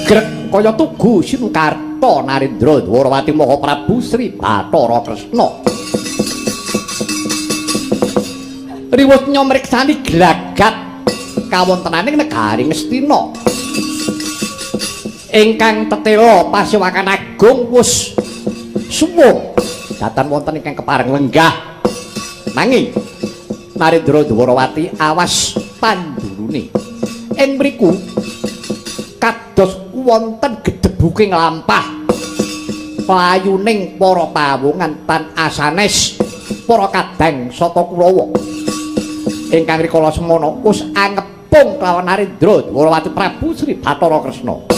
grek kaya tugu Sinukarta Narendra Dwarawati Maha Prabu Sri Bathara Kresna. Riwus nyamriksani glagat kawontenaning negari Ngastina. Ingkang tetela Pasewakan Agung wus suwung datan wonten ingkang kepareng lenggah. Nanging Narendra Dwarawati awas pandurune. Ing mriku kados wonten gedhebuking lampah playuning para pawongan tan asanes para kadang sata Kurawa ingkang rikala semana wis angepung kelawan Narendra Dwarawati Prabu Sri Bathara Kresna.